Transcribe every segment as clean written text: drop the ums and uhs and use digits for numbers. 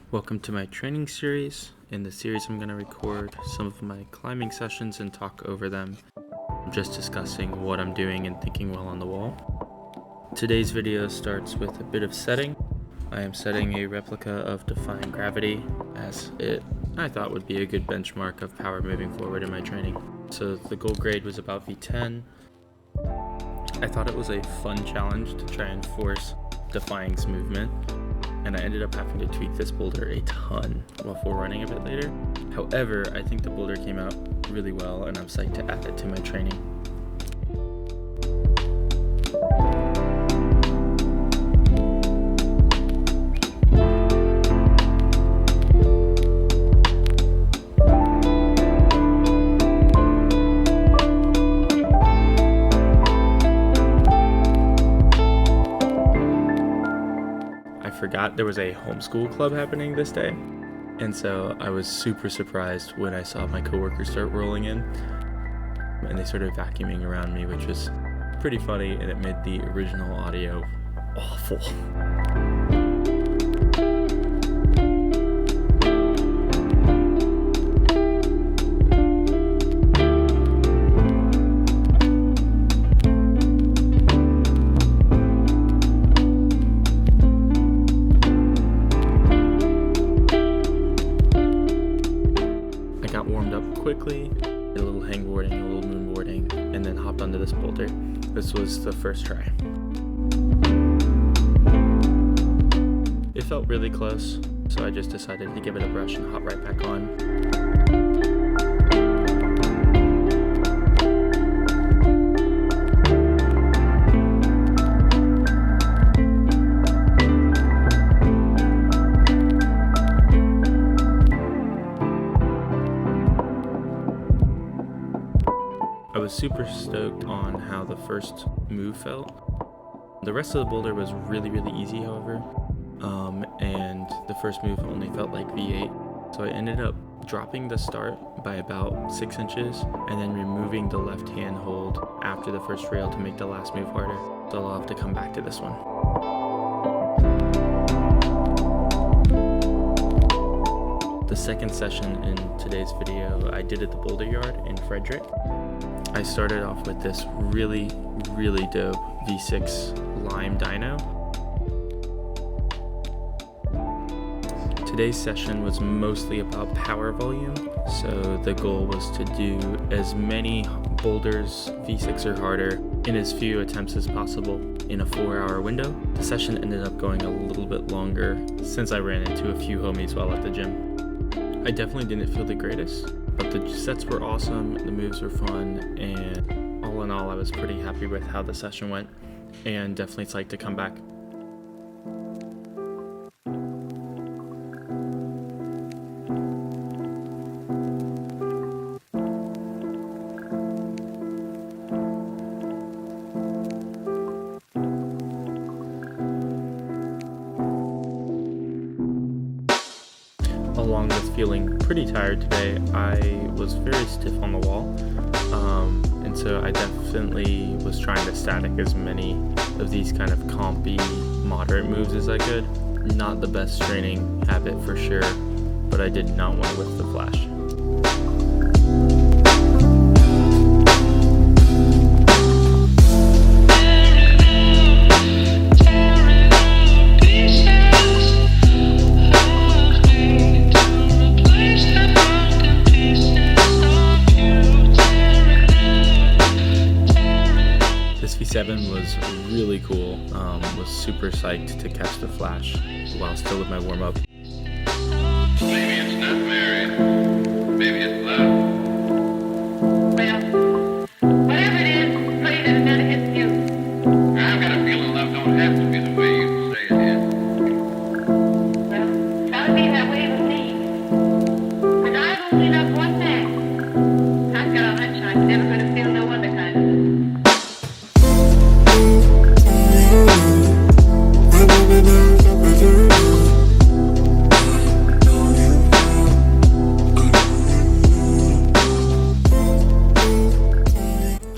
Welcome to my training series. In this series I'm going to record some of my climbing sessions and talk over them. I'm just discussing what I'm doing and thinking while on the wall. Today's video starts with a bit of setting. I am setting a replica of Defying Gravity as I thought would be a good benchmark of power moving forward in my training. So the goal grade was about V10. I thought it was a fun challenge to try and force Defying's movement, and I ended up having to tweak this boulder a ton before running a bit later. However, I think the boulder came out really well and I'm psyched to add it to my training. I forgot there was a homeschool club happening this day, and so I was super surprised when I saw my coworkers start rolling in and they started vacuuming around me, which was pretty funny, and it made the original audio awful. Warmed up quickly, did a little hangboarding, a little moonboarding, and then hopped onto this boulder. This was the first try. It felt really close, so I just decided to give it a brush and hop right back on. I was super stoked on how the first move felt. The rest of the boulder was really easy, however, and the first move only felt like V8. So I ended up dropping the start by about 6 inches and then removing the left hand hold after the first rail to make the last move harder. So I'll have to come back to this one. The second session in today's video I did at the boulder yard in Frederick. I started off with this really dope V6 lime dyno. Today's session was mostly about power volume, so the goal was to do as many boulders V6 or harder in as few attempts as possible in a 4-hour window. The session ended up going a little bit longer since I ran into a few homies while at the gym. I definitely didn't feel the greatest, but the sets were awesome, the moves were fun, and all in all I was pretty happy with how the session went, and definitely psyched to come back. Along with feeling pretty tired today, I was very stiff on the wall, and so I definitely was trying to static as many of these kind of compy, moderate moves as I could. Not the best training habit for sure, but I did not want to whiff the flash. V7 was really cool, was super psyched to catch the flash while still with my warm-up. Maybe it's not married, maybe it's love. Well, whatever it is, pray that it never hits you. I've got a feeling love don't have to be the way you say it is. Well, gotta be that way with me. But I've only loved one man. I've got a hunch I'm never gonna feel no other kind of love.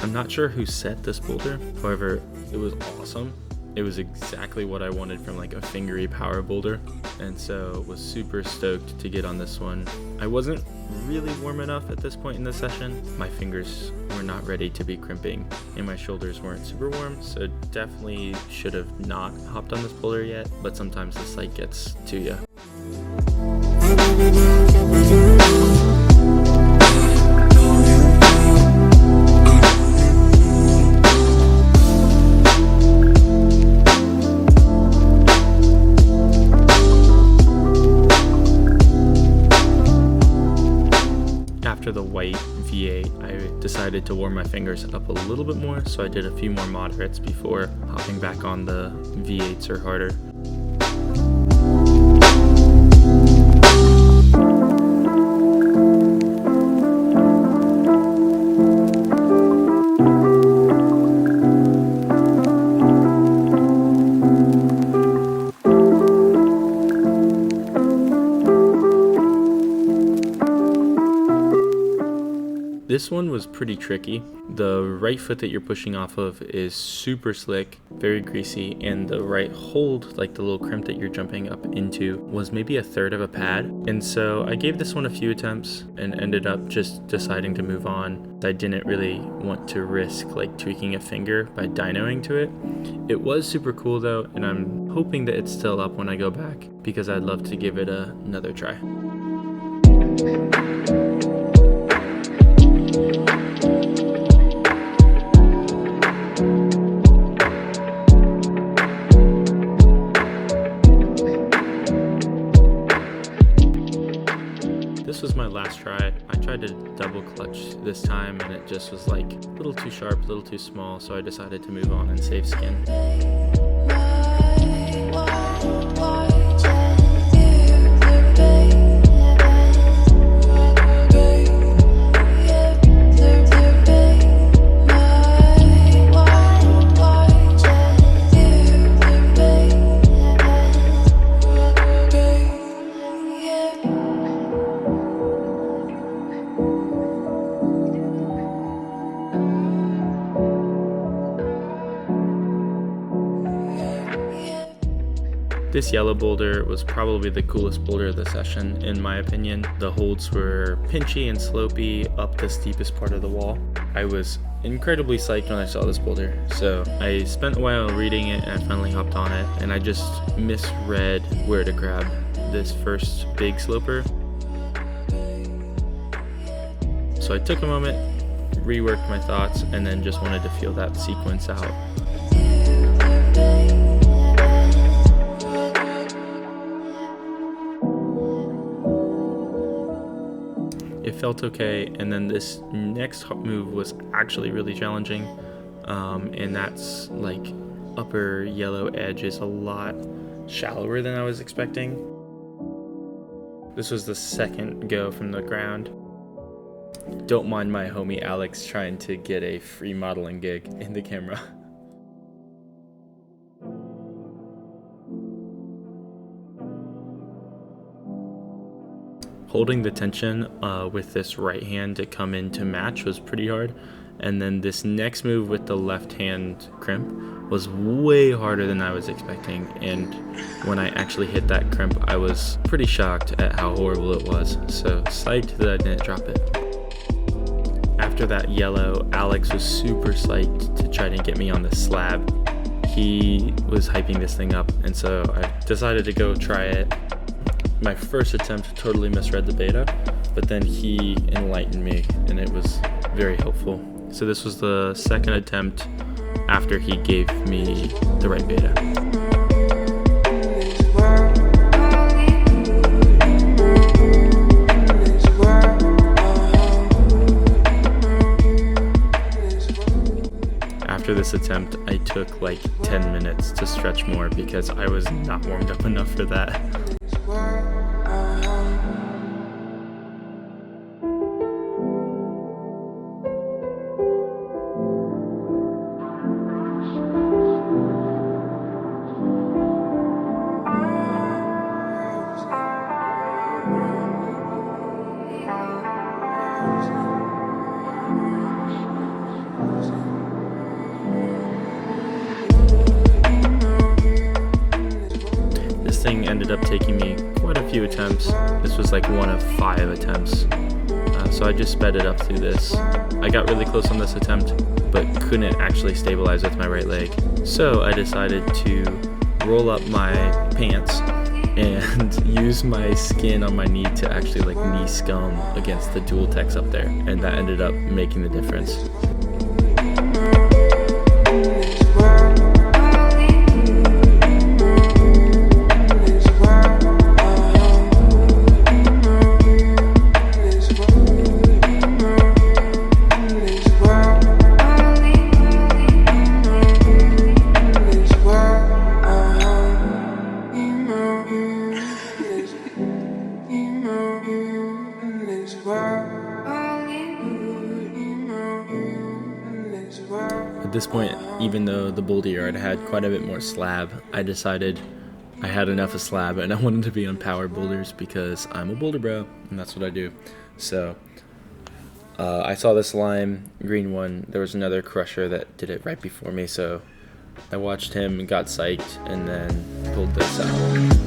I'm not sure who set this boulder, however, it was awesome. It was exactly what I wanted from like a fingery power boulder. and so was super stoked to get on this one. I wasn't really warm enough at this point in the session. My fingers were not ready to be crimping and my shoulders weren't super warm, so definitely should have not hopped on this boulder yet, but sometimes the sight gets to you. After the white V8, I decided to warm my fingers up a little bit more, so I did a few more moderates before hopping back on the V8s or harder. This one was pretty tricky. The right foot that you're pushing off of is super slick, very greasy, and the right hold, like the little crimp that you're jumping up into, was maybe a third of a pad. And so I gave this one a few attempts and ended up just deciding to move on. I didn't really want to risk like tweaking a finger by dynoing to it. It was super cool though, and I'm hoping that it's still up when I go back because I'd love to give it another try. This was my last try. I tried to double clutch this time and it just was like a little too sharp, a little too small, so I decided to move on and save skin. This yellow boulder was probably the coolest boulder of the session, in my opinion. The holds were pinchy and slopey up the steepest part of the wall. I was incredibly psyched when I saw this boulder, so I spent a while reading it and I finally hopped on it, and I just misread where to grab this first big sloper. So I took a moment, reworked my thoughts, and then just wanted to feel that sequence out. It felt okay, and then this next move was actually really challenging, and that's like upper yellow edge is a lot shallower than I was expecting. This was the second go from the ground. Don't mind my homie Alex trying to get a free modeling gig in the camera. Holding the tension with this right hand to come in to match was pretty hard, and then this next move with the left hand crimp was way harder than I was expecting, and when I actually hit that crimp I was pretty shocked at how horrible it was, so psyched that I didn't drop it. After that yellow, Alex was super psyched to try to get me on the slab. He was hyping this thing up, and so I decided to go try it. My first attempt totally misread the beta, but then he enlightened me and it was very helpful. So this was the second attempt after he gave me the right beta. After this attempt, I took like 10 minutes to stretch more because I was not warmed up enough for that. This thing ended up taking me quite a few attempts. This was like one of 5 attempts. So I just sped it up through this. I got really close on this attempt, but couldn't actually stabilize with my right leg. So I decided to roll up my pants and use my skin on my knee to actually like knee scum against the dual techs up there. And that ended up making the difference. At this point, even though the boulder yard had quite a bit more slab, I decided I had enough of slab and I wanted to be on power boulders because I'm a boulder bro and that's what I do. So I saw this lime green one. There was another crusher that did it right before me, so I watched him and got psyched and then pulled this out.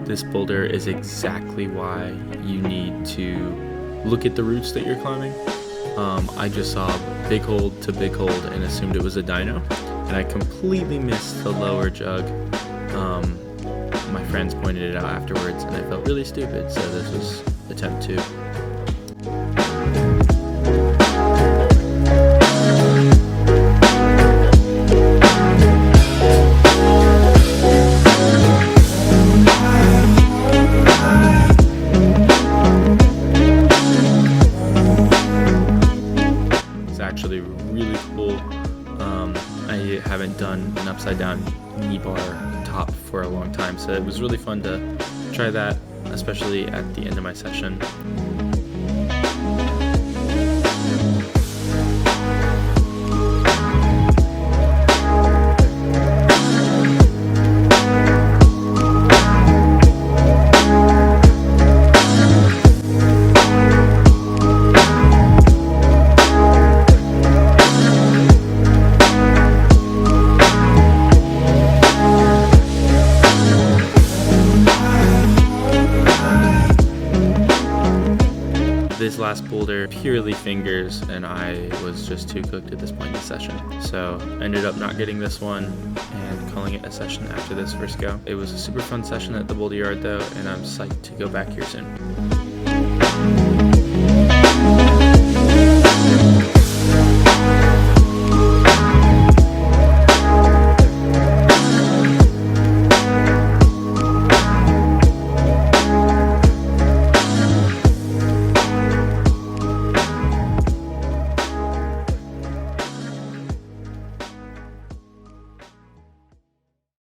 This boulder is exactly why you need to look at the roots that you're climbing. I just saw big hold to big hold and assumed it was a dino, and I completely missed the lower jug. My friends pointed it out afterwards and I felt really stupid, so this was attempt 2. Actually really cool. I haven't done an upside down knee bar top for a long time, so it was really fun to try that, especially at the end of my session. This last boulder, purely fingers, and I was just too cooked at this point in the session. So I ended up not getting this one and calling it a session after this first go. It was a super fun session at the boulder yard though, and I'm psyched to go back here soon.